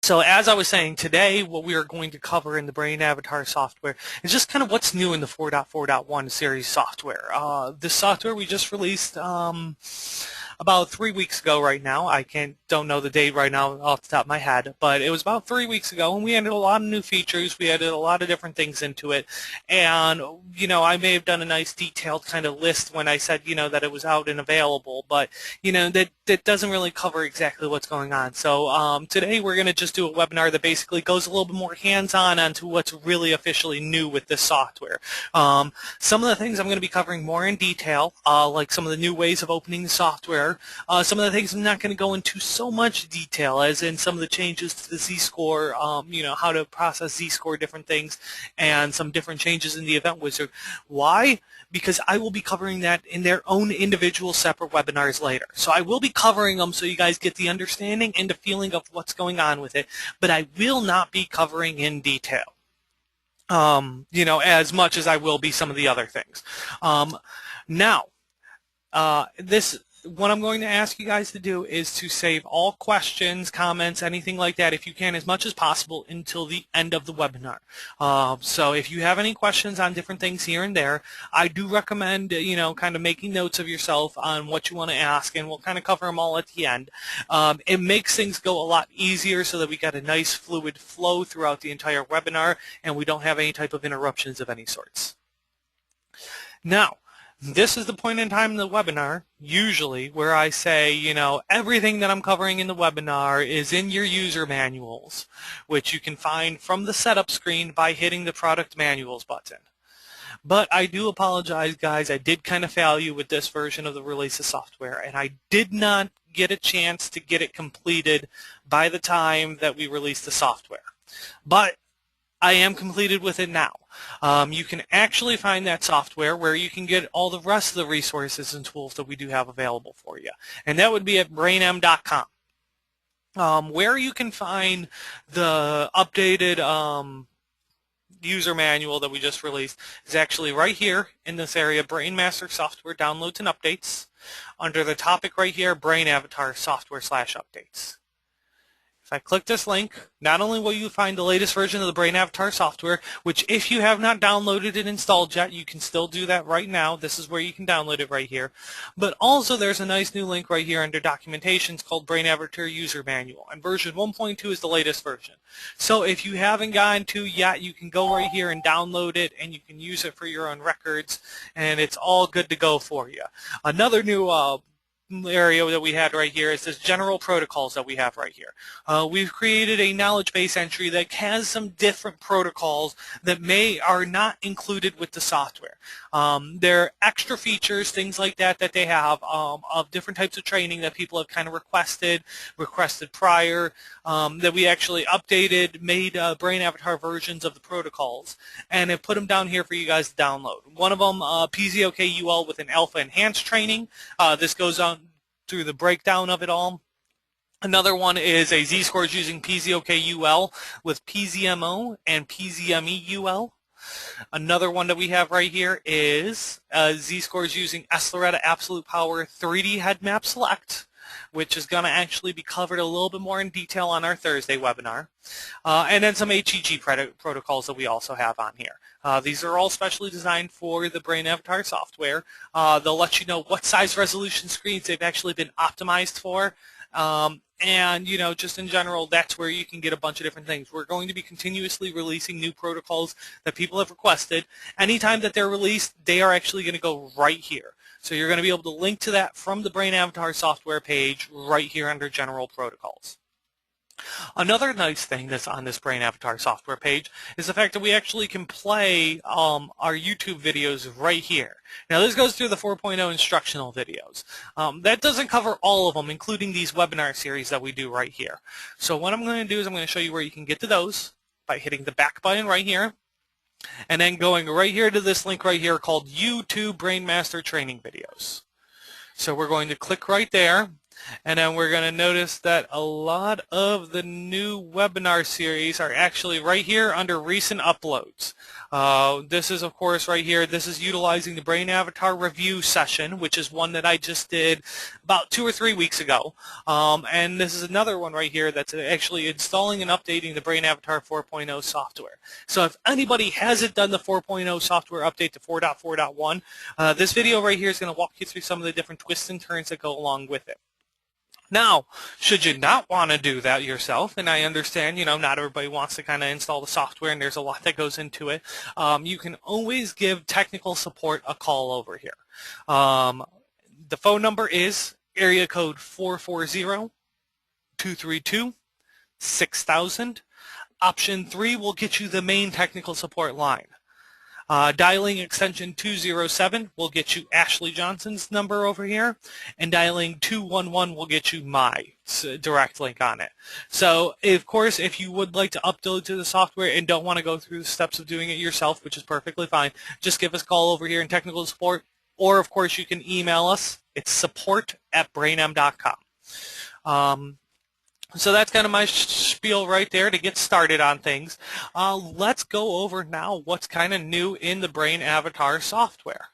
So as I was saying, today what we are going to cover in the BrainAvatar software is just kind of what's new in the 4.4.1 series software. This software we just released about 3 weeks ago right now. Don't know the date right now off the top of my head, but it was about 3 weeks ago, and we added a lot of new features. We added a lot of different things into it, and I may have done a nice detailed kind of list when I said that it was out and available, but that doesn't really cover exactly what's going on. So today we're going to just do a webinar that basically goes a little bit more hands-on onto what's really officially new with this software. Some of the things I'm going to be covering more in detail, like some of the new ways of opening the software. Some of the things I'm not going to go into so much detail, as in some of the changes to the Zscore, how to process Zscore, different things, and some different changes in the event wizard. Why? Because I will be covering that in their own individual separate webinars later. So I will be covering them so you guys get the understanding and the feeling of what's going on with it, but I will not be covering in detail. As much as I will be some of the other things. What I'm going to ask you guys to do is to save all questions, comments, anything like that, if you can, as much as possible until the end of the webinar. So if you have any questions on different things here and there, I do recommend, kind of making notes of yourself on what you want to ask, and we'll kind of cover them all at the end. It makes things go a lot easier so that we got a nice fluid flow throughout the entire webinar, and we don't have any type of interruptions of any sorts. Now, this is the point in time in the webinar, usually, where I say, everything that I'm covering in the webinar is in your user manuals, which you can find from the setup screen by hitting the product manuals button. But I do apologize, guys. I did kind of fail you with this version of the release of software, and I did not get a chance to get it completed by the time that we released the software. But I am completed with it now. You can actually find that software where you can get all the rest of the resources and tools that we do have available for you. And that would be at brainm.com. Where you can find the updated user manual that we just released is actually right here in this area, BrainMaster Software Downloads and Updates. Under the topic right here, BrainAvatar Software /Updates. If I click this link, not only will you find the latest version of the BrainAvatar software, which if you have not downloaded and installed yet, you can still do that right now. This is where you can download it right here. But also there's a nice new link right here under Documentations called BrainAvatar User Manual. And version 1.2 is the latest version. So if you haven't gotten to yet, you can go right here and download it, and you can use it for your own records, and it's all good to go for you. Another new area that we had right here is this general protocols that we have right here. We've created a knowledge base entry that has some different protocols that are not included with the software. There are extra features, things like that they have of different types of training that people have kind of requested prior, that we actually updated, made BrainAvatar versions of the protocols, and have put them down here for you guys to download. One of them, PZOK-UL with an alpha enhanced training. This goes on through the breakdown of it all. Another one is a Z-scores using PZOK-UL with PZMO and PZME-UL. Another one that we have right here is Z-scores using sLORETA Absolute Power 3D Head Map Select, which is going to actually be covered a little bit more in detail on our Thursday webinar. And then some EEG protocols that we also have on here. These are all specially designed for the BrainAvatar software. They'll let you know what size resolution screens they've actually been optimized for. And, just in general, that's where you can get a bunch of different things. We're going to be continuously releasing new protocols that people have requested. Anytime that they're released, they are actually going to go right here. So you're going to be able to link to that from the BrainAvatar software page right here under General Protocols. Another nice thing that's on this BrainAvatar software page is the fact that we actually can play our YouTube videos right here. Now this goes through the 4.0 instructional videos. That doesn't cover all of them, including these webinar series that we do right here. So what I'm going to do is I'm going to show you where you can get to those by hitting the back button right here, and then going right here to this link right here called YouTube BrainMaster Training Videos. So we're going to click right there, And then we're going to notice that a lot of the new webinar series are actually right here under recent uploads. This is, of course, right here. This is utilizing the BrainAvatar review session, which is one that I just did about 2 or 3 weeks ago. And this is another one right here that's actually installing and updating the BrainAvatar 4.0 software. So if anybody hasn't done the 4.0 software update to 4.4.1, this video right here is going to walk you through some of the different twists and turns that go along with it. Now, should you not want to do that yourself, and I understand, not everybody wants to kind of install the software and there's a lot that goes into it, you can always give technical support a call over here. The phone number is area code 440-232-6000. Option 3 will get you the main technical support line. Dialing extension 207 will get you Ashley Johnson's number over here, and dialing 211 will get you my direct link on it. So, of course, if you would like to upload to the software and don't want to go through the steps of doing it yourself, which is perfectly fine, just give us a call over here in technical support, or, of course, you can email us. It's support@brainm.com. So that's kind of my spiel right there to get started on things. Let's go over now what's kind of new in the BrainAvatar software.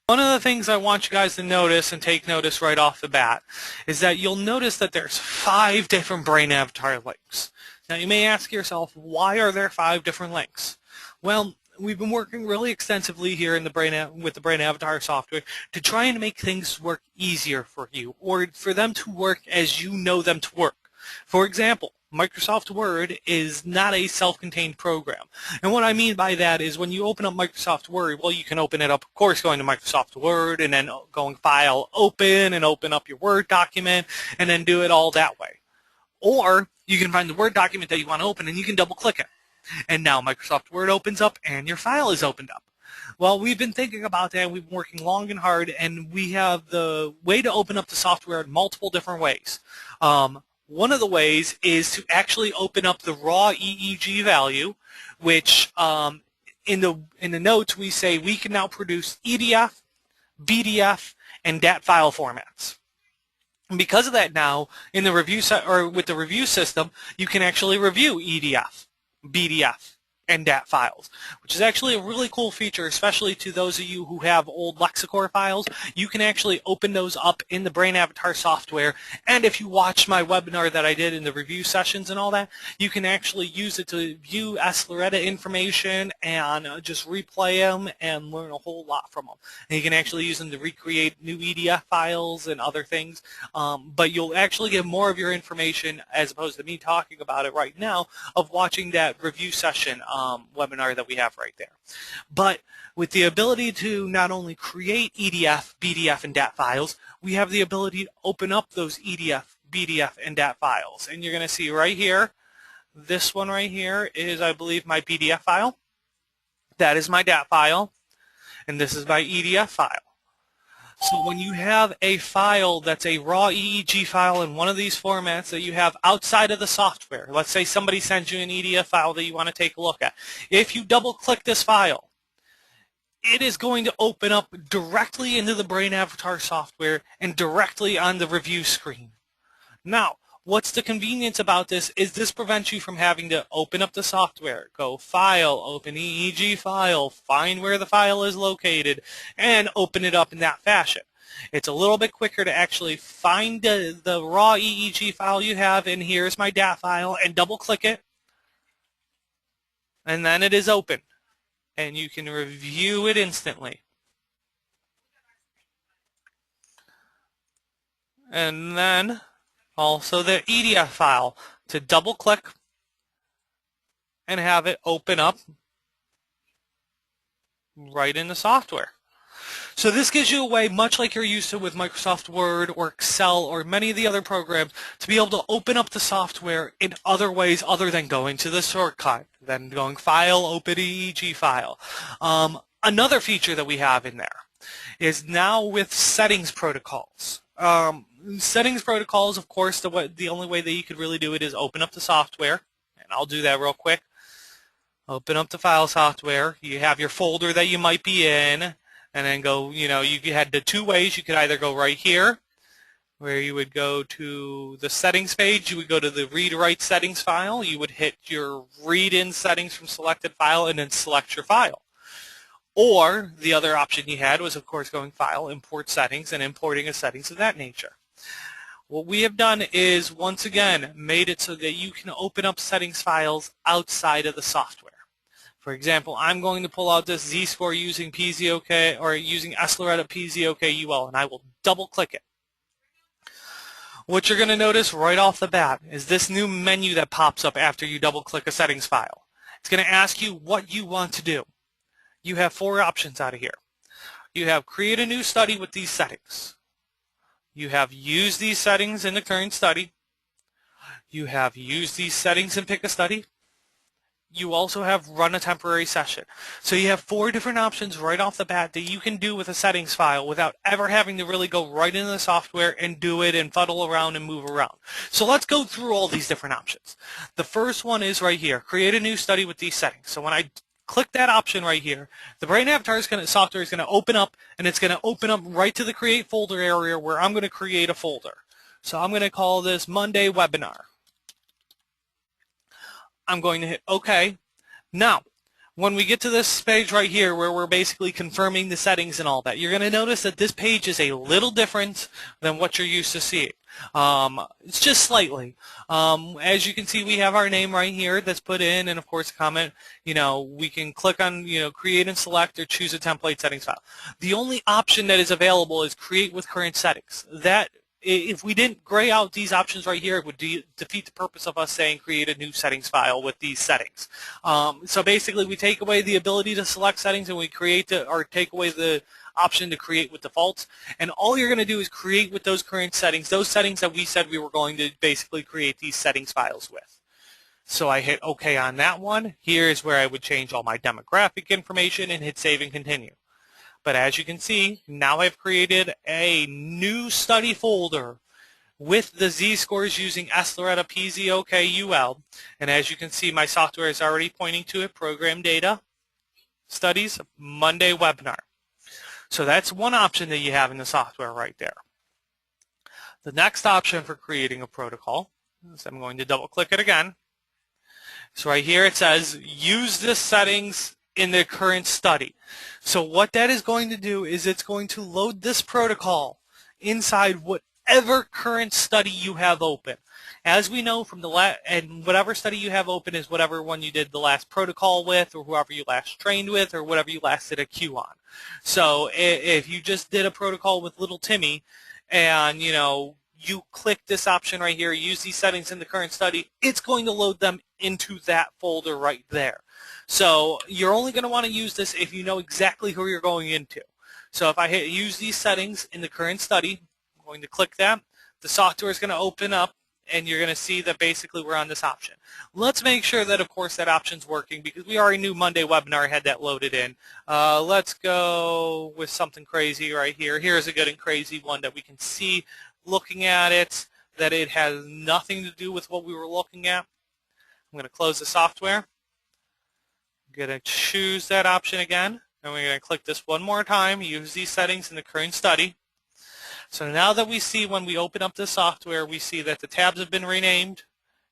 One of the things I want you guys to notice and take notice right off the bat is that you'll notice that there's 5 different BrainAvatar links. Now you may ask yourself, why are there 5 different links? Well, we've been working really extensively here in the with the BrainAvatar software to try and make things work easier for you, or for them to work as you know them to work. For example, Microsoft Word is not a self-contained program. And what I mean by that is when you open up Microsoft Word, well, you can open it up, of course, going to Microsoft Word and then going File, Open, and open up your Word document, and then do it all that way. Or you can find the Word document that you want to open, and you can double-click it. And now Microsoft Word opens up and your file is opened up. Well, we've been thinking about that, and we've been working long and hard, and we have the way to open up the software in multiple different ways. One of the ways is to actually open up the raw EEG value, which in the notes we say we can now produce EDF, BDF, and DAT file formats. And because of that now, in the review with the review system, you can actually review EDF, BDF, and DAT files, which is actually a really cool feature, especially to those of you who have old Zscore files. You can actually open those up in the BrainAvatar software, and if you watch my webinar that I did in the review sessions and all that, you can actually use it to view sLORETA information and just replay them and learn a whole lot from them. And you can actually use them to recreate new EDF files and other things, but you'll actually get more of your information, as opposed to me talking about it right now, of watching that review session webinar that we have right there. But with the ability to not only create EDF, BDF, and DAT files, we have the ability to open up those EDF, BDF, and DAT files. And you're going to see right here, this one right here is, I believe, my BDF file. That is my DAT file. And this is my EDF file. So when you have a file that's a raw EEG file in one of these formats that you have outside of the software, let's say somebody sends you an EDF file that you want to take a look at. If you double-click this file, it is going to open up directly into the BrainAvatar software and directly on the review screen. Now, what's the convenience about this is this prevents you from having to open up the software, go File, open EEG file, find where the file is located, and open it up in that fashion. It's a little bit quicker to actually find the raw EEG file you have, and here's my DAT file, and double-click it, and then it is open, and you can review it instantly. And then also the EDF file, to double-click and have it open up right in the software. So this gives you a way, much like you're used to with Microsoft Word or Excel or many of the other programs, to be able to open up the software in other ways other than going to the shortcut, then going File, Open EEG file. Another feature that we have in there is now with settings protocols. Settings protocols, of course, the only way that you could really do it is open up the software, and I'll do that real quick. Open up the file software. You have your folder that you might be in, and then go, you had the 2 ways. You could either go right here, where you would go to the settings page, you would go to the read-write settings file, you would hit your read-in settings from selected file and then select your file. Or the other option you had was, of course, going File, Import Settings, and importing a settings of that nature. What we have done is, once again, made it so that you can open up settings files outside of the software. For example, I'm going to pull out this Z-score using PZOK or using sLORETA PZOK UL, and I will double-click it. What you're going to notice right off the bat is this new menu that pops up after you double-click a settings file. It's going to ask you what you want to do. You have 4 options out of here. You have create a new study with these settings. You have use these settings in the current study. You have use these settings and pick a study. You also have run a temporary session. So you have 4 different options right off the bat that you can do with a settings file without ever having to really go right into the software and do it and fuddle around and move around. So let's go through all these different options. The first one is right here, create a new study with these settings. So when I click that option right here, the BrainAvatar software is going to open up, and it's going to open up right to the create folder area where I'm going to create a folder. So I'm going to call this Monday Webinar. I'm going to hit OK. Now, when we get to this page right here where we're basically confirming the settings and all that, you're going to notice that this page is a little different than what you're used to seeing. It's just slightly. As you can see, we have our name right here that's put in, and of course comment. We can click on create and select or choose a template settings file. The only option that is available is create with current settings. That, if we didn't gray out these options right here, it would defeat the purpose of us saying create a new settings file with these settings. So basically we take away the ability to select settings and we take away the option to create with defaults, and all you're going to do is create with those current settings, those settings that we said we were going to basically create these settings files with. So I hit OK on that one. Here's where I would change all my demographic information and hit save and continue. But as you can see, now I've created a new study folder with the Z-scores using sLORETA PZOK UL, and as you can see, my software is already pointing to it, program data, studies, Monday webinar. So that's one option that you have in the software right there. The next option for creating a protocol, so I'm going to double click it again. So right here it says use this settings in the current study. So what that is going to do is it's going to load this protocol inside whatever current study you have open. As we know from and whatever study you have open is whatever one you did the last protocol with, or whoever you last trained with, or whatever you last did a queue on. So if you just did a protocol with little Timmy and you click this option right here, use these settings in the current study, it's going to load them into that folder right there. So you're only going to want to use this if you know exactly who you're going into. So if I hit use these settings in the current study, I'm going to click that. The software is going to open up, and you're going to see that basically we're on this option. Let's make sure that, of course, that option's working because we already knew Monday webinar had that loaded in. Let's go with something crazy right here. Here's a good and crazy one that we can see looking at it, that it has nothing to do with what we were looking at. I'm going to close the software. I'm going to choose that option again, and we're going to click this one more time, use these settings in the current study. So now that we see when we open up the software, we see that the tabs have been renamed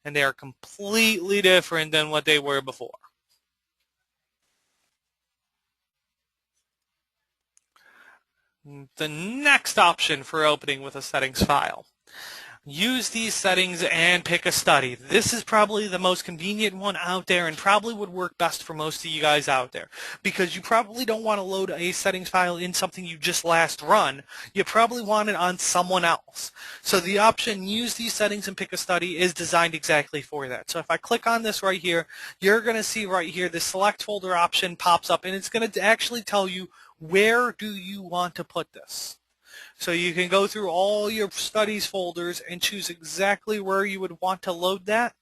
and they are completely different than what they were before. The next option for opening with a settings file. Use these settings and pick a study. This is probably the most convenient one out there and probably would work best for most of you guys out there because you probably don't want to load a settings file in something you just last run. You probably want it on someone else. So the option use these settings and pick a study is designed exactly for that. So if I click on this right here, you're going to see right here the select folder option pops up, and it's going to actually tell you where do you want to put this. So you can go through all your studies folders and choose exactly where you would want to load that.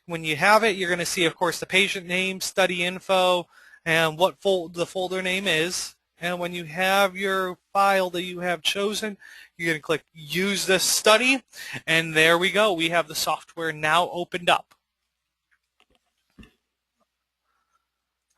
When you have it, you're going to see, of course, the patient name, study info, and what the folder name is. And when you have your file that you have chosen, you're going to click Use This Study, and there we go. We have the software now opened up.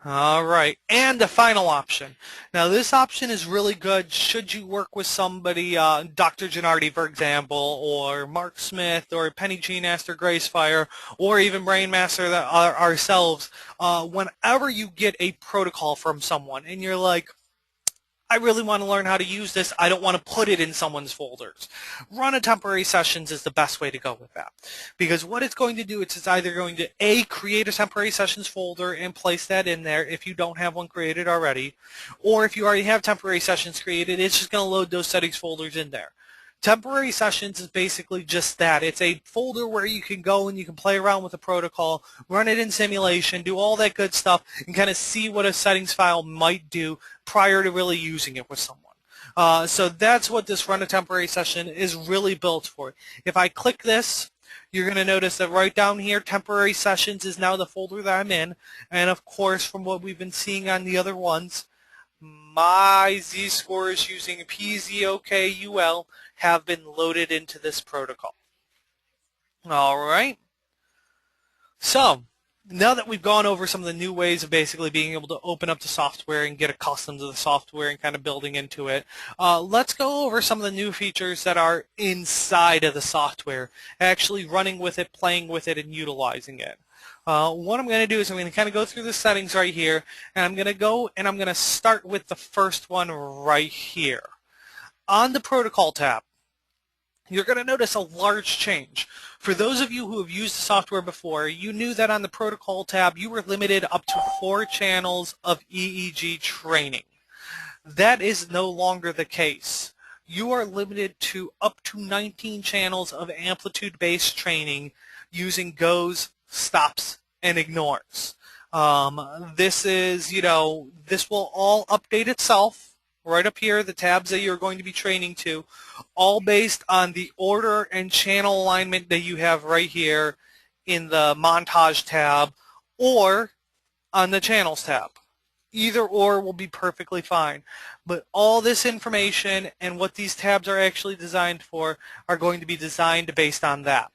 All right, and the final option. Now this option is really good should you work with somebody, Dr. Gennardi, for example, or Mark Smith, or Penny Genast, or Gracefire, or even BrainMaster ourselves. Whenever you get a protocol from someone and you're like, I really want to learn how to use this. I don't want to put it in someone's folders. Run a temporary sessions is the best way to go with that. Because what it's going to do, it's either going to A, create a temporary sessions folder and place that in there if you don't have one created already. Or if you already have temporary sessions created, it's just going to load those settings folders in there. Temporary sessions is basically just that. It's a folder where you can go and you can play around with the protocol, run it in simulation, do all that good stuff, and kind of see what a settings file might do prior to really using it with someone. So that's what this run a temporary session is really built for. If I click this, you're going to notice that right down here, temporary sessions is now the folder that I'm in. And of course, from what we've been seeing on the other ones, my Z-scores using PZOKUL have been loaded into this protocol. All right. So now that we've gone over some of the new ways of basically being able to open up the software and get accustomed to the software and kind of building into it, let's go over some of the new features that are inside of the software, actually running with it, playing with it, and utilizing it. What I'm going to do is I'm going to kind of go through the settings right here, and I'm going to go and I'm going to start with the first one right here. On the Protocol tab, you're going to notice a large change. For those of you who have used the software before, you knew that on the Protocol tab you were limited up to 4 channels of EEG training. That is no longer the case. You are limited to up to 19 channels of amplitude-based training using goes, stops, and ignores. This is, this will all update itself. Right up here, the tabs that you're going to be training to, all based on the order and channel alignment that you have right here in the montage tab or on the channels tab. Either or will be perfectly fine. But all this information and what these tabs are actually designed for are going to be designed based on that.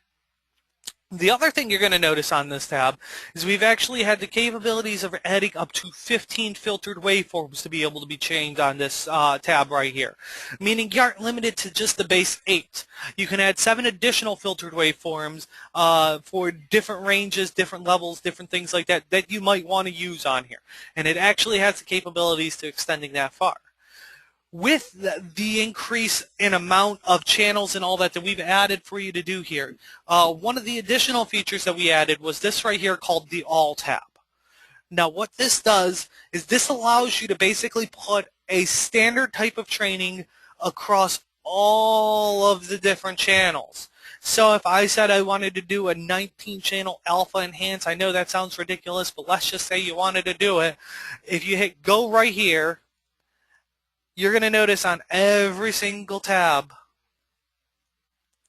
The other thing you're going to notice on this tab is we've actually had the capabilities of adding up to 15 filtered waveforms to be able to be changed on this tab right here, meaning you aren't limited to just the base 8. You can add 7 additional filtered waveforms for different ranges, different levels, different things like that that you might want to use on here. And it actually has the capabilities to extending that far. With the increase in amount of channels and all that we've added for you to do here, one of the additional features that we added was this right here called the All tab. Now what this does is this allows you to basically put a standard type of training across all of the different channels. So if I said I wanted to do a 19-channel alpha enhance, I know that sounds ridiculous, but let's just say you wanted to do it. If you hit go right here, you're going to notice on every single tab,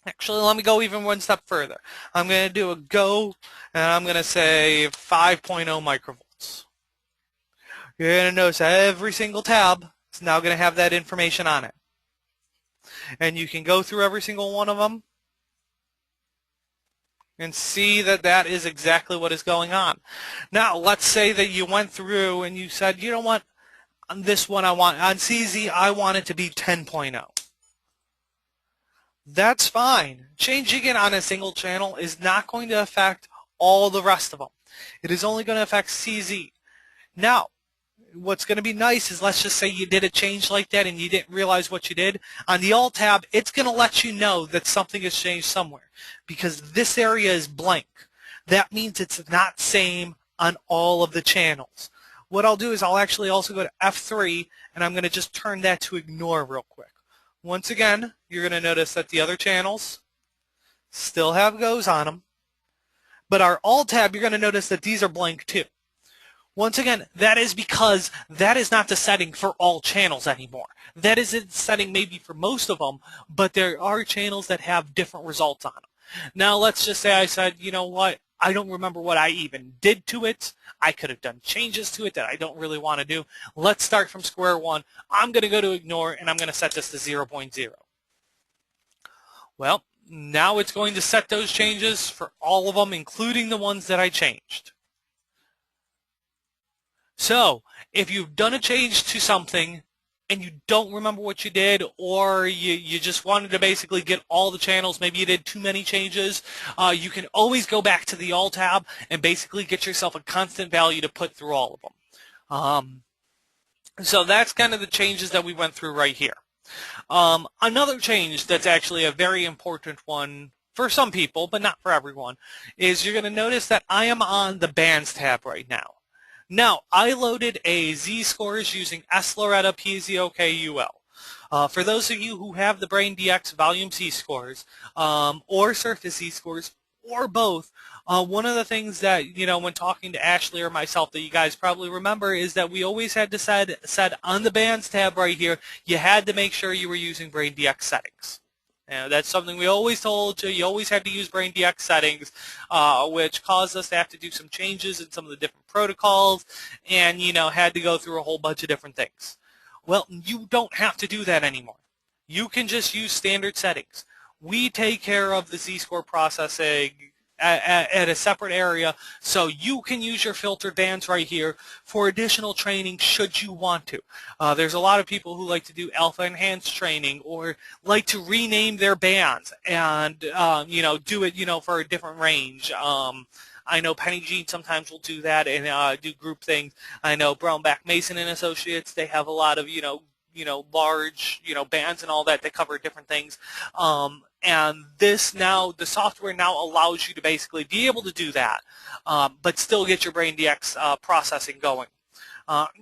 actually let me go even one step further. I'm going to do a go and I'm going to say 5.0 microvolts. You're going to notice every single tab is now going to have that information on it. And you can go through every single one of them and see that that is exactly what is going on. Now let's say that you went through and you said, you know what? On this one, on CZ, I want it to be 10.0. That's fine. Changing it on a single channel is not going to affect all the rest of them. It is only going to affect CZ. Now, what's going to be nice is let's just say you did a change like that and you didn't realize what you did. On the All tab, it's going to let you know that something has changed somewhere because this area is blank. That means it's not same on all of the channels. What I'll do is I'll actually also go to F3 and I'm going to just turn that to ignore real quick. Once again, you're going to notice that the other channels still have goes on them, but our All tab, you're going to notice that these are blank too. Once again, that is because that is not the setting for all channels anymore. That is the setting maybe for most of them, but there are channels that have different results on them. Now let's just say I said, you know what, I don't remember what I even did to it. I could have done changes to it that I don't really want to do. Let's start from square one. I'm going to go to ignore and I'm going to set this to 0.0. Well, now it's going to set those changes for all of them, including the ones that I changed. So if you've done a change to something and you don't remember what you did, or you just wanted to basically get all the channels, maybe you did too many changes, you can always go back to the All tab and basically get yourself a constant value to put through all of them. So that's kind of the changes that we went through right here. Another change that's actually a very important one for some people, but not for everyone, is you're going to notice that I am on the Bands tab right now. Now, I loaded a Z-scores using sLORETA PZOKUL. For those of you who have the BrainDX Volume Z-scores or Surface Z-scores or both, one of the things that, when talking to Ashley or myself that you guys probably remember is that we always had to set on the Bands tab right here, you had to make sure you were using BrainDX settings. That's something we always told you. You always had to use BrainDX settings, which caused us to have to do some changes in some of the different protocols and, had to go through a whole bunch of different things. Well, you don't have to do that anymore. You can just use standard settings. We take care of the Zscore processing at a separate area, so you can use your filtered bands right here for additional training should you want to. There's a lot of people who like to do alpha enhanced training or like to rename their bands and do it for a different range. I know Penny Jean sometimes will do that and do group things. I know Brownback Mason and Associates, they have a lot of large bands and all that cover different things. And the software now allows you to basically be able to do that, but still get your BrainDX processing going.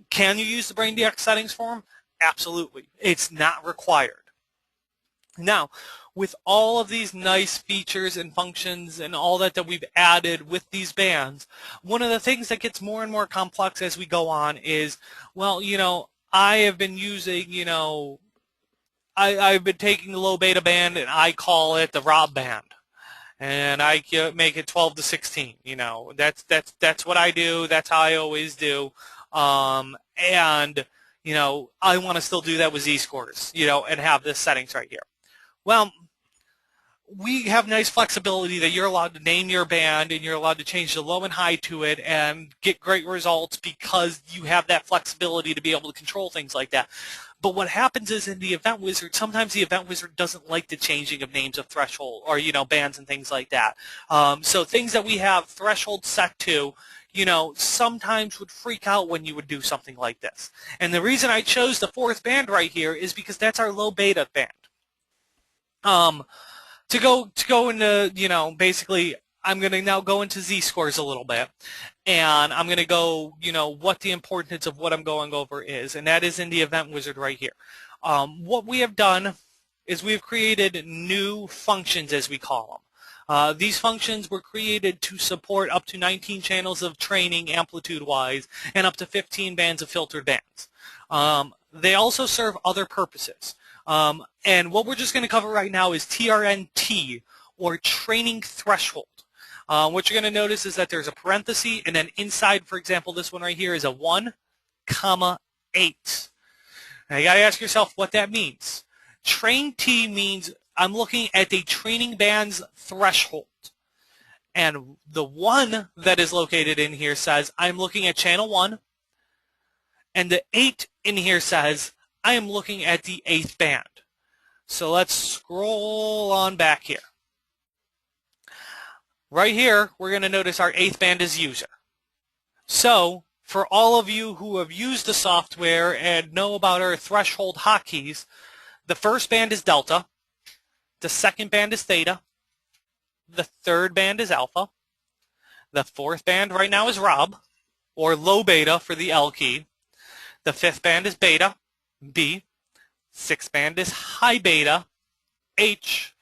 Can you use the BrainDX settings for them? Absolutely. It's not required. Now, with all of these nice features and functions and all that we've added with these bands, one of the things that gets more and more complex as we go on is, well, I have been using, I've been taking the low beta band and I call it the Rob band, and I make it 12 to 16. That's what I do. That's how I always do. And I want to still do that with Z-scores, and have this settings right here. Well, we have nice flexibility that you're allowed to name your band and you're allowed to change the low and high to it and get great results because you have that flexibility to be able to control things like that. But what happens is in the Event Wizard, sometimes the Event Wizard doesn't like the changing of names of threshold or, bands and things like that. So things that we have threshold set to, sometimes would freak out when you would do something like this. And the reason I chose the fourth band right here is because that's our low beta band. To go into, basically, I'm going to now go into Z-scores a little bit, and I'm going to go, what the importance of what I'm going over is, and that is in the Event Wizard right here. What we have done is we've created new functions, as we call them. These functions were created to support up to 19 channels of training amplitude-wise and up to 15 bands of filtered bands. They also serve other purposes. And what we're just going to cover right now is TRNT, or training threshold. What you're going to notice is that there's a parenthesis, and then inside, for example, this one right here is a 1, 8. Now you got to ask yourself what that means. Train T means I'm looking at the training band's threshold. And the 1 that is located in here says I'm looking at channel 1. And the 8 in here says I am looking at the 8th band. So let's scroll on back here. Right here, we're going to notice our 8th band is user. So for all of you who have used the software and know about our threshold hotkeys, the first band is delta, the second band is theta, the third band is alpha, the fourth band right now is Rob, or low beta for the L key, the fifth band is beta, B, sixth band is high beta, H,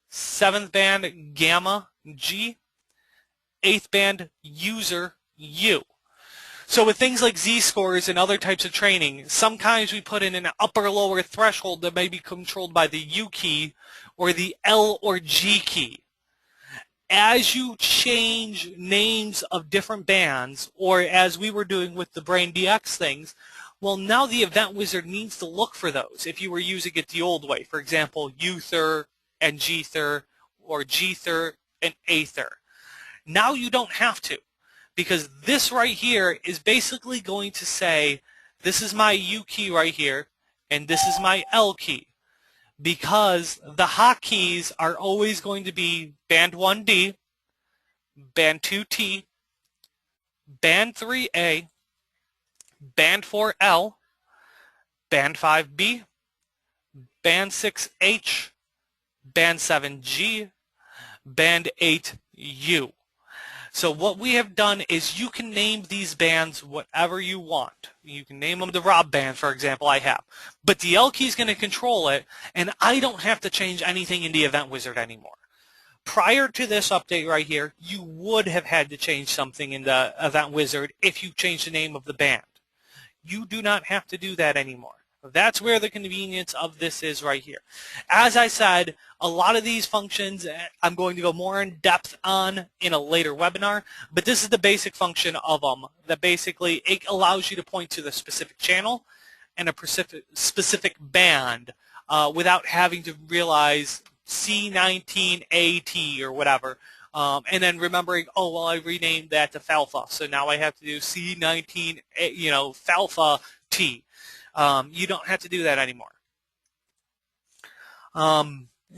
seventh band gamma, G, eighth band user, U. So with things like Z-scores and other types of training, sometimes we put in an upper or lower threshold that may be controlled by the U key or the L or G key. As you change names of different bands, or as we were doing with the BrainDX things, well, now the Event Wizard needs to look for those if you were using it the old way. For example, Uther and Gether, or Gether and Aether. Now you don't have to, because this right here is basically going to say, this is my U key right here, and this is my L key, because the hotkeys are always going to be band 1D, band 2T, band 3A, band 4L, band 5B, band 6H, band 7G, band 8U. So what we have done is you can name these bands whatever you want. You can name them the Rob band, for example, I have. But the L key is going to control it, and I don't have to change anything in the Event Wizard anymore. Prior to this update right here, you would have had to change something in the Event Wizard if you changed the name of the band. You do not have to do that anymore. That's where the convenience of this is right here. As I said, a lot of these functions I'm going to go more in depth on in a later webinar, but this is the basic function of them, that basically it allows you to point to the specific channel and a specific band without having to realize C19AT or whatever, and then remembering, oh, well, I renamed that to Falfa, so now I have to do C19, Falfa T. You don't have to do that anymore.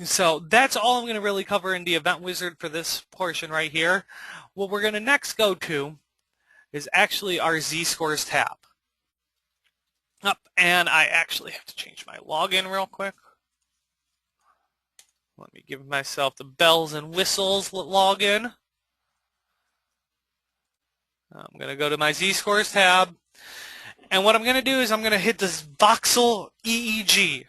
So that's all I'm going to really cover in the Event Wizard for this portion right here. What we're going to next go to is actually our Z-Scores tab. And I actually have to change my login real quick. Let me give myself the bells and whistles login. I'm going to go to my Z-Scores tab. And what I'm going to do is I'm going to hit this voxel EEG.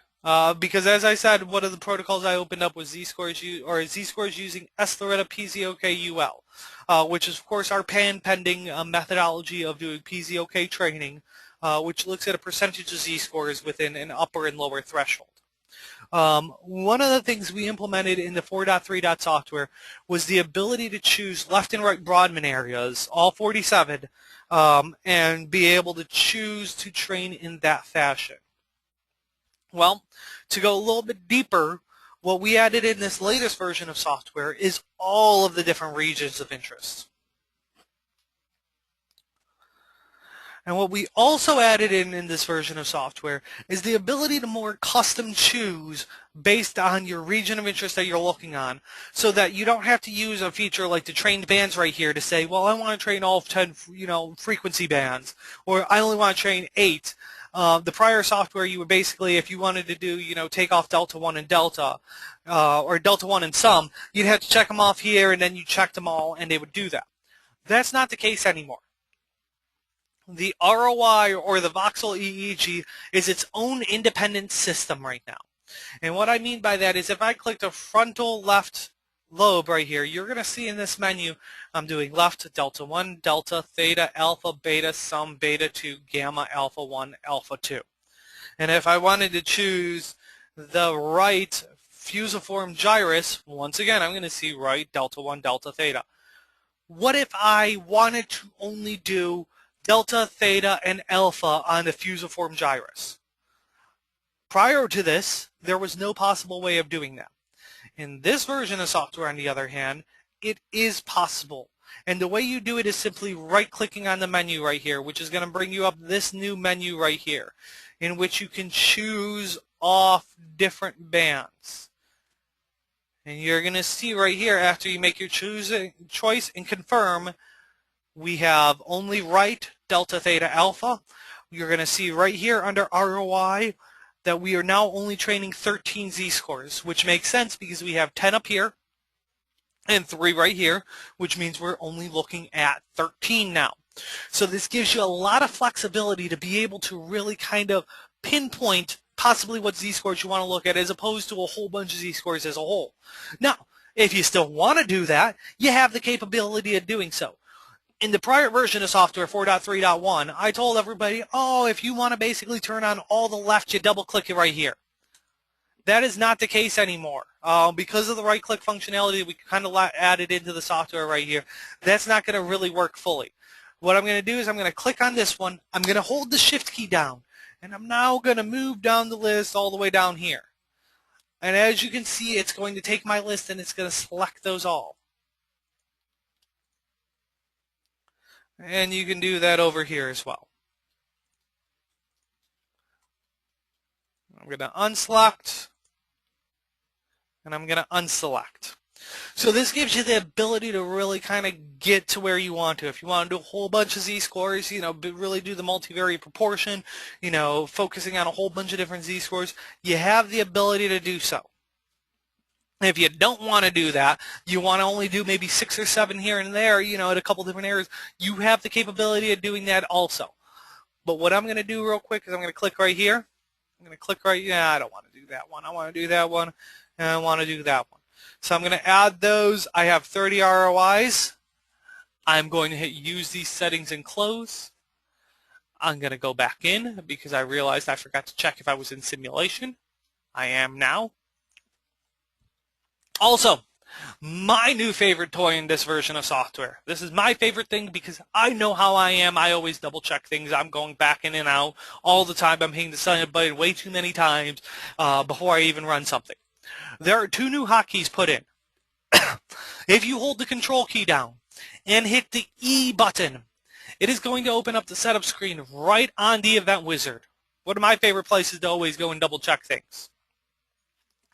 Because as I said, one of the protocols I opened up was Zscore's using sLORETA PZOK-UL, which is of course our pending methodology of doing PZOK training, which looks at a percentage of Z-scores within an upper and lower threshold. One of the things we implemented in the 4.3 software was the ability to choose left and right Brodmann areas, all 47, and be able to choose to train in that fashion. Well, to go a little bit deeper, what we added in this latest version of software is all of the different regions of interest. And what we also added in this version of software is the ability to more custom choose based on your region of interest that you're looking on, so that you don't have to use a feature like the trained bands right here to say, well, I want to train all 10 frequency bands, or I only want to train 8. The prior software, you would basically, if you wanted to do, take off delta 1 and delta, or delta 1 and some, you'd have to check them off here, and then you checked them all, and they would do that. That's not the case anymore. The ROI, or the voxel EEG, is its own independent system right now. And what I mean by that is if I click the frontal left lobe right here, you're going to see in this menu I'm doing left delta 1, delta, theta, alpha, beta, sum, beta 2, gamma, alpha 1, alpha 2. And if I wanted to choose the right fusiform gyrus, once again I'm going to see right delta 1, delta, theta. What if I wanted to only do delta, theta, and alpha on the fusiform gyrus? Prior to this, there was no possible way of doing that. In this version of software, on the other hand, it is possible. And the way you do it is simply right-clicking on the menu right here, which is going to bring you up this new menu right here, in which you can choose off different bands. And you're going to see right here, after you make your choice and confirm, we have only right, delta, theta, alpha. You're going to see right here under ROI that we are now only training 13 Z-scores, which makes sense because we have 10 up here and 3 right here, which means we're only looking at 13 now. So this gives you a lot of flexibility to be able to really kind of pinpoint possibly what Z-scores you want to look at, as opposed to a whole bunch of Z-scores as a whole. Now, if you still want to do that, you have the capability of doing so. In the prior version of software, 4.3.1, I told everybody, oh, if you want to basically turn on all the left, you double-click it right here. That is not the case anymore. Because of the right-click functionality we kind of added into the software right here, that's not going to really work fully. What I'm going to do is I'm going to click on this one, I'm going to hold the Shift key down, and I'm now going to move down the list all the way down here. And as you can see, it's going to take my list and it's going to select those all. And you can do that over here as well. I'm going to unselect, and I'm going to unselect. So this gives you the ability to really kind of get to where you want to. If you want to do a whole bunch of z-scores, really do the multivariate proportion, focusing on a whole bunch of different z-scores, you have the ability to do so. If you don't want to do that, you want to only do maybe 6 or 7 here and there, at a couple different areas, you have the capability of doing that also. But what I'm going to do real quick is I'm going to click right here. I'm going to click right, I don't want to do that one. I want to do that one, and I want to do that one. So I'm going to add those. I have 30 ROIs. I'm going to hit use these settings and close. I'm going to go back in because I realized I forgot to check if I was in simulation. I am now. Also, my new favorite toy in this version of software. This is my favorite thing because I know how I am. I always double check things. I'm going back in and out all the time. I'm hitting the silent button way too many times before I even run something. There are 2 new hotkeys put in. If you hold the control key down and hit the E button, it is going to open up the setup screen right on the event wizard. One of my favorite places to always go and double check things.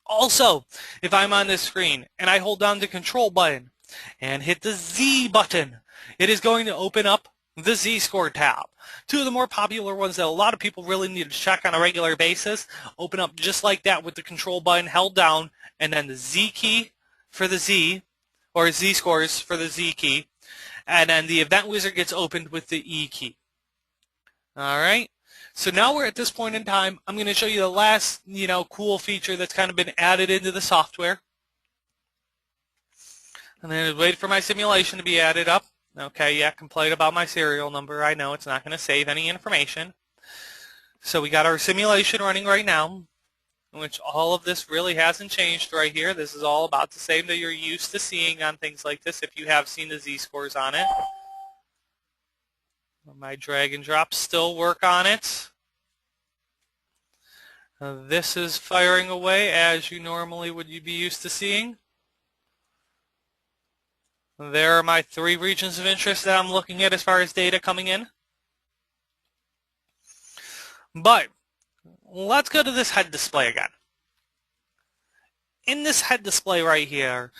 Also, if I'm on this screen and I hold down the control button and hit the Z button, it is going to open up the Zscore tab. 2 of the more popular ones that a lot of people really need to check on a regular basis open up just like that with the control button held down, and then the Z key for the Z, or Z-scores for the Z key, and then the event wizard gets opened with the E key. Alright, so now we're at this point in time. I'm going to show you the last, cool feature that's kind of been added into the software. And then wait for my simulation to be added up. Okay, yeah, complain about my serial number. I know it's not going to save any information. So we got our simulation running right now, in which all of this really hasn't changed right here. This is all about the same that you're used to seeing on things like this if you have seen the z-scores on it. My drag and drops still work on it. This is firing away as you normally would be used to seeing. There are my 3 regions of interest that I'm looking at as far as data coming in. But let's go to this head display again. In this head display right here,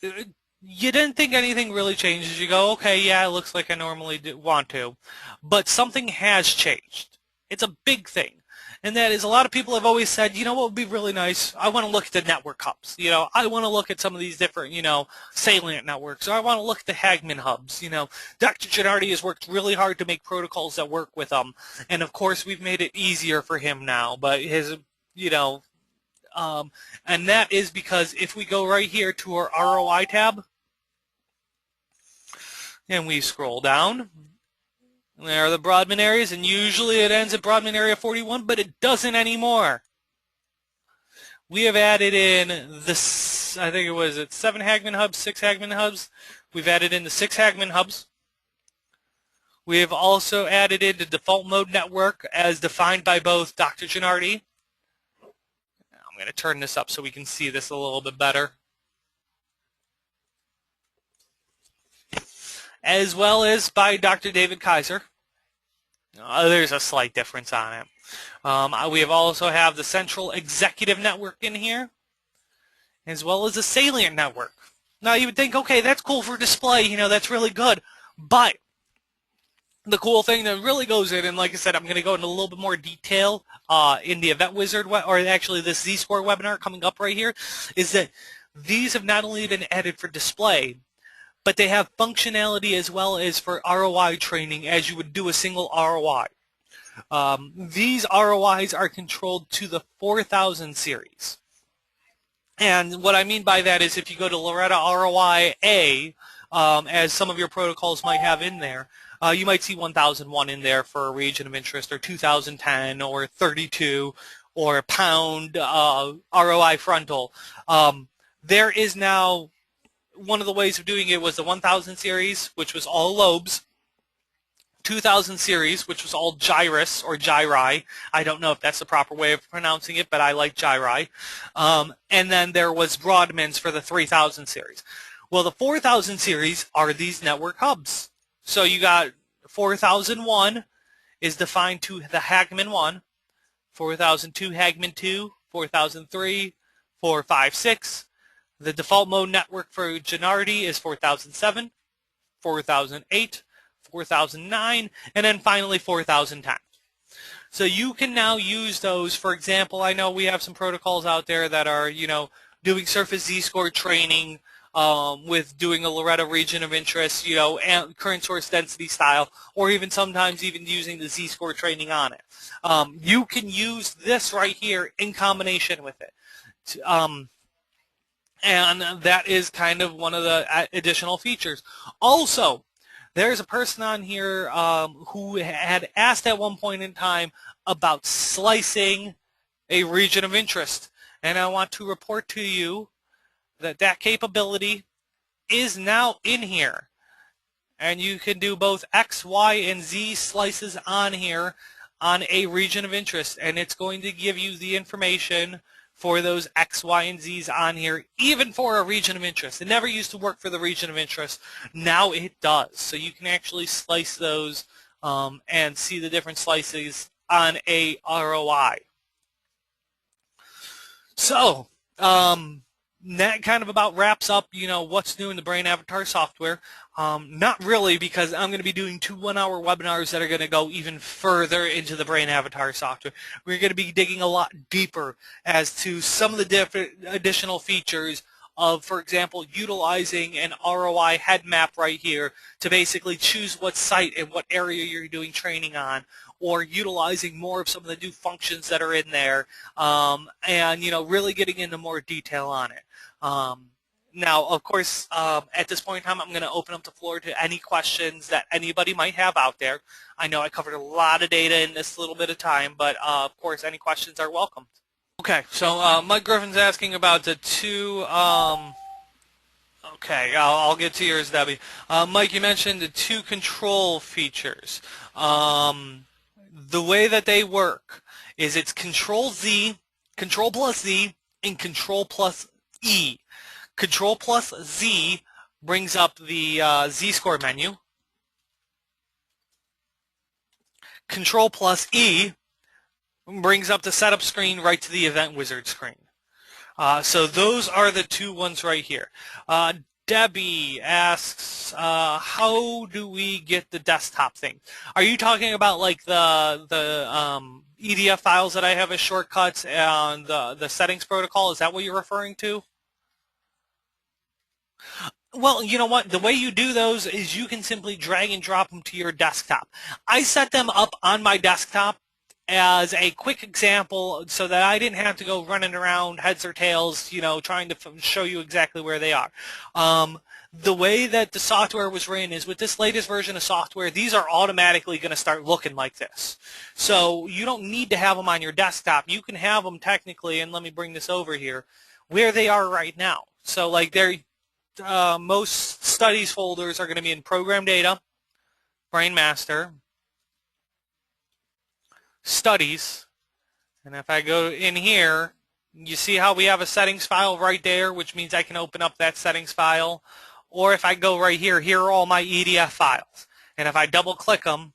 you didn't think anything really changes. You go, okay, yeah, it looks like I normally want to. But something has changed. It's a big thing. And that is, a lot of people have always said, what would be really nice? I want to look at the network hubs. I want to look at some of these different, salient networks. Or I want to look at the Hagman hubs. Dr. Gennardi has worked really hard to make protocols that work with them. And of course, we've made it easier for him now. But his, and that is because if we go right here to our ROI tab, and we scroll down, there are the Broadman areas, and usually it ends at Broadman area 41, but it doesn't anymore. We have added in this, I think it was 7 Hagman hubs, 6 Hagman hubs. We've added in the 6 Hagman hubs. We have also added in the default mode network as defined by both Dr. Gennardi. I'm going to turn this up so we can see this a little bit better. As well as by Dr. David Kaiser. There's a slight difference on it. We have also have the central executive network in here, as well as the salient network. Now you would think, okay, that's cool for display, that's really good. But the cool thing that really goes in, and like I said, I'm going to go into a little bit more detail in the Event Wizard, or actually this Zscore webinar coming up right here, is that these have not only been added for display, but they have functionality as well as for ROI training as you would do a single ROI. These ROIs are controlled to the 4000 series. And what I mean by that is if you go to SLORETA ROI A, as some of your protocols might have in there, you might see 1001 in there for a region of interest, or 2010, or 32, or pound ROI frontal. There is now, one of the ways of doing it was the 1000 series, which was all lobes, 2000 series, which was all gyrus or gyri. I don't know if that's the proper way of pronouncing it, but I like gyri. And then there was Broadmans for the 3000 series. Well, the 4000 series are these network hubs. So you got 4001 is defined to the Hagman 1, 4002 Hagman 2, 4003, 456. The default mode network for Gennardi is 4007, 4008, 4009, and then finally 4010. So you can now use those. For example, I know we have some protocols out there that are, doing surface Z-score training with doing a LORETA region of interest, and current source density style, or even sometimes even using the Z-score training on it. You can use this right here in combination with it. And that is kind of one of the additional features. Also, there's a person on here who had asked at one point in time about slicing a region of interest. And I want to report to you that that capability is now in here. And you can do both X, Y, and Z slices on here on a region of interest. And it's going to give you the information for those X, Y, and Z's on here, even for a region of interest. It never used to work for the region of interest. Now it does. So you can actually slice those and see the different slices on a ROI. So that kind of about wraps up, what's new in the BrainAvatar software. Not really, because I'm going to be doing 2 one-hour webinars that are going to go even further into the BrainAvatar software. We're going to be digging a lot deeper as to some of the different additional features of, for example, utilizing an ROI head map right here to basically choose what site and what area you're doing training on, or utilizing more of some of the new functions that are in there, and really getting into more detail on it. Now, of course, at this point in time, I'm going to open up the floor to any questions that anybody might have out there. I know I covered a lot of data in this little bit of time, but of course, any questions are welcome. Okay, so Mike Griffin's asking about the two. Okay, I'll get to yours, Debbie. Mike, you mentioned the 2 control features. The way that they work is it's Control Z, Control plus Z, and Control plus E. Control plus Z brings up the Zscore menu. Control plus E brings up the setup screen right to the event wizard screen. So those are the 2 ones right here. Debbie asks, how do we get the desktop thing? Are you talking about like the EDF files that I have as shortcuts and the settings protocol? Is that what you're referring to? Well, you know what? The way you do those is you can simply drag and drop them to your desktop. I set them up on my desktop as a quick example so that I didn't have to go running around heads or tails, trying to show you exactly where they are. The way that the software was written is with this latest version of software, these are automatically going to start looking like this. So you don't need to have them on your desktop. You can have them technically, and let me bring this over here, where they are right now. So like most studies folders are going to be in Program Data, BrainMaster, Studies, and if I go in here, you see how we have a settings file right there, which means I can open up that settings file. Or if I go right here, here are all my EDF files. And if I double click them,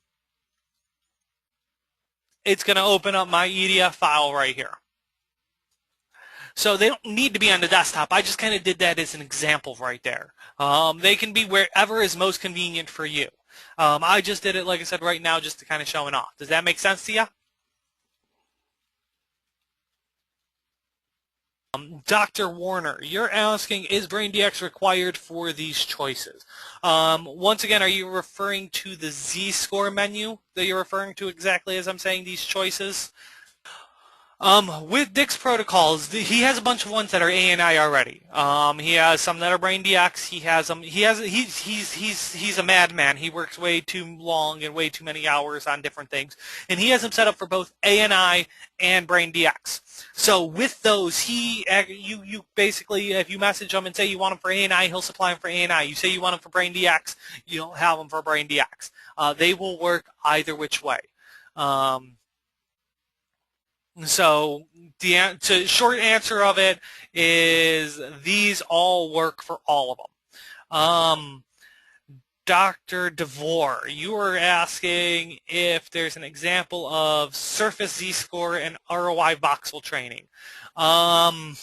it's going to open up my EDF file right here. So they don't need to be on the desktop. I just kind of did that as an example right there. They can be wherever is most convenient for you. I just did it, like I said, right now just to kind of show it off. Does that make sense to you? Dr. Warner, you're asking, is BrainDX required for these choices? Once again, are you referring to the Zscore menu that you're referring to exactly as I'm saying these choices? With Dick's protocols, he has a bunch of ones that are ANI already. He has some that are BrainDX. He has them. He's a madman. He works way too long and way too many hours on different things, and he has them set up for both ANI and BrainDX. So with those, you basically, if you message him and say you want them for ANI, he'll supply them for ANI. You say you want them for BrainDX, you'll have them for BrainDX. They will work either which way. So the short answer of it is these all work for all of them. Dr. DeVore, you were asking if there's an example of surface Z-score and ROI voxel training. I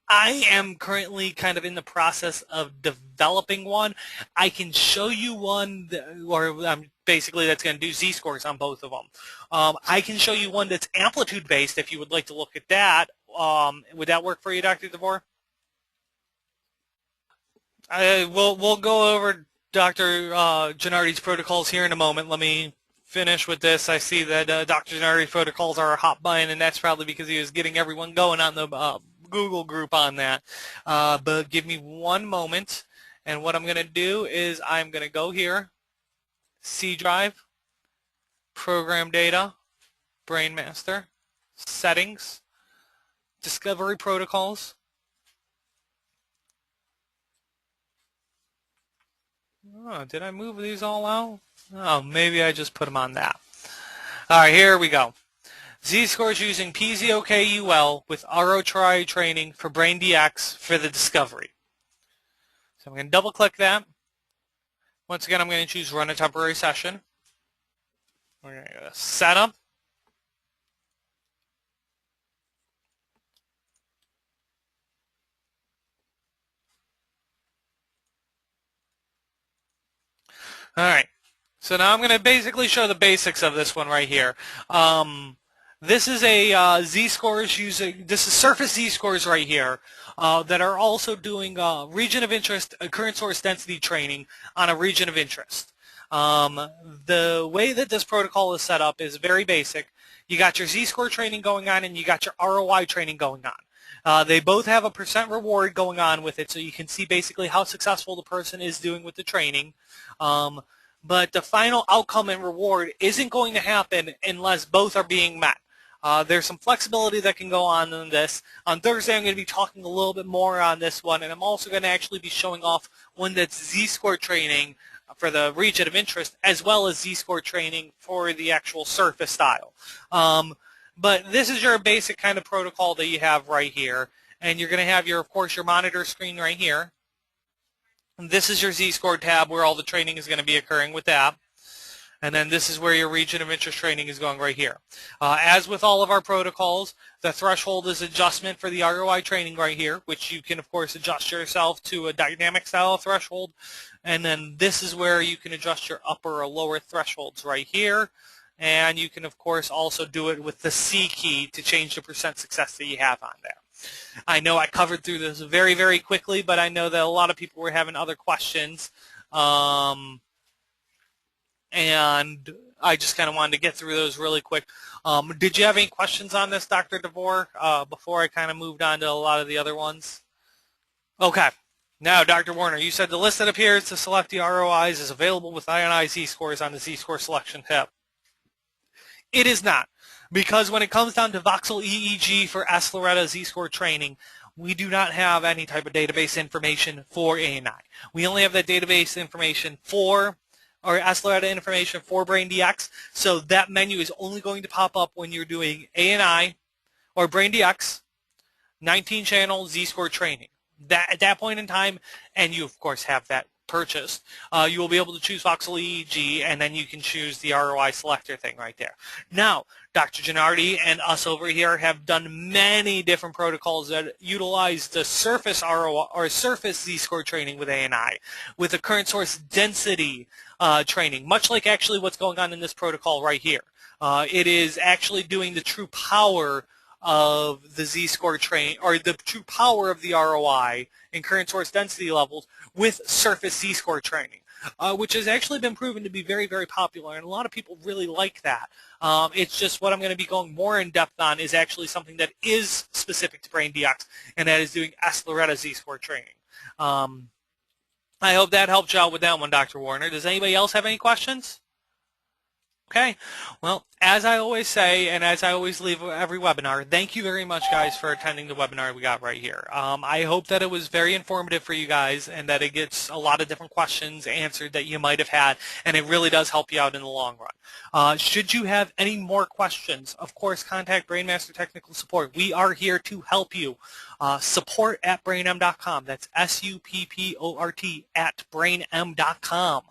am currently kind of in the process of developing one. I can show you one, basically that's going to do Z-scores on both of them. I can show you one that's amplitude-based if you would like to look at that. Would that work for you, Dr. DeVore? We'll go over Dr. Gennardi's protocols here in a moment. Let me finish with this. I see that Dr. Gennardi's protocols are a hot button, and that's probably because he was getting everyone going on the Google group on that. But give me one moment, and what I'm going to do is I'm going to go here, C drive, program data, BrainMaster, settings, discovery protocols. Oh, did I move these all out? Oh, maybe I just put them on that. All right, here we go. Z-scores using PZOK-UL with ROTRI training for BrainDX for the discovery. So I'm going to double-click that. Once again, I'm going to choose Run a Temporary Session. We're going to go to Setup. All right, so now I'm going to basically show the basics of this one right here. This is a Z-scores using, this is surface Z-scores right here that are also doing region of interest, current source density training on a region of interest. The way that this protocol is set up is very basic. You got your Z-score training going on and you got your ROI training going on. They both have a % reward going on with it, so you can see basically how successful the person is doing with the training. But the final outcome and reward isn't going to happen unless both are being met. There's some flexibility that can go on in this. On Thursday, I'm going to be talking a little bit more on this one, and I'm also going to actually be showing off one that's Z-score training for the region of interest, as well as Z-score training for the actual surface style. But this is your basic kind of protocol that you have right here, and you're going to have, of course, your monitor screen right here. And this is your Z-score tab where all the training is going to be occurring with that. And then this is where your region of interest training is going right here. As with all of our protocols, the threshold is adjustment for the ROI training right here, which you can, of course, adjust yourself to a dynamic style threshold. And then this is where you can adjust your upper or lower thresholds right here. And you can, of course, also do it with the C key to change the % success that you have on there. I know I covered through this very, very quickly, but I know that a lot of people were having other questions. And I just kind of wanted to get through those really quick. Did you have any questions on this, Dr. DeVore, before I kind of moved on to a lot of the other ones? Okay. Now, Dr. Warner, you said the list that appears to select the ROIs is available with ionized Z-scores on the Z-score selection tab. It is not, because when it comes down to voxel EEG for sLORETA Z-score training, we do not have any type of database information for ANI. We only have that database information for, or sLORETA information for BrainDX, so that menu is only going to pop up when you're doing ANI or BrainDX 19-channel Z-score training. At that point in time, and you of course have that purchased, you will be able to choose voxel EEG, and then you can choose the ROI selector thing right there. Now, Dr. Gennardi and us over here have done many different protocols that utilize the surface ROI or surface Z-score training with ANI, with the current source density training, much like actually what's going on in this protocol right here. It is actually doing the true power of the Z-score train, or the true power of the ROI in current source density levels with surface Z-score training, which has actually been proven to be very, very popular, and a lot of people really like that. It's just what I'm going to be going more in depth on is actually something that is specific to BrainDX, and that is doing sLORETA Z-score training. I hope that helped you out with that one, Dr. Warner. Does anybody else have any questions? Okay, well, as I always say, and as I always leave every webinar, thank you very much, guys, for attending the webinar we got right here. I hope that it was very informative for you guys and that it gets a lot of different questions answered that you might have had, and it really does help you out in the long run. Should you have any more questions, of course, contact BrainMaster Technical Support. We are here to help you. Support@brainm.com. That's SUPPORT @brainm.com.